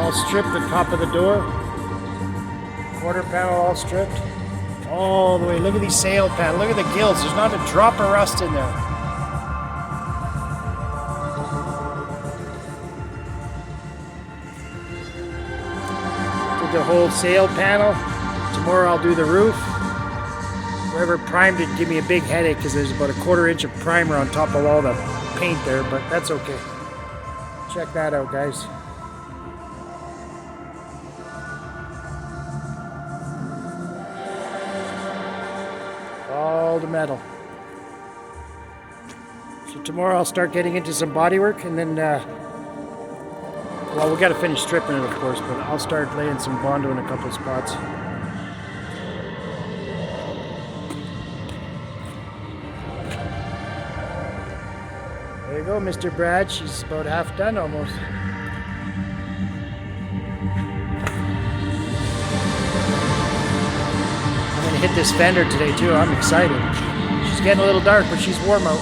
I'll strip the top of the door. Quarter panel all stripped. All the way. Look at these sail panels. Look at the gills. There's not a drop of rust in there. Did the whole sail panel. Tomorrow I'll do the roof. Whoever primed it give me a big headache because there's about a 1/4 inch of primer on top of all the paint there, but that's okay. Check that out, guys. All the metal. So tomorrow I'll start getting into some bodywork, and then well, we got to finish stripping it, of course, but I'll start laying some Bondo in a couple of spots. There you go, Mr. Brad. She's about half done almost. I'm gonna hit this fender today too. I'm excited. She's getting a little dark, but she's warm out.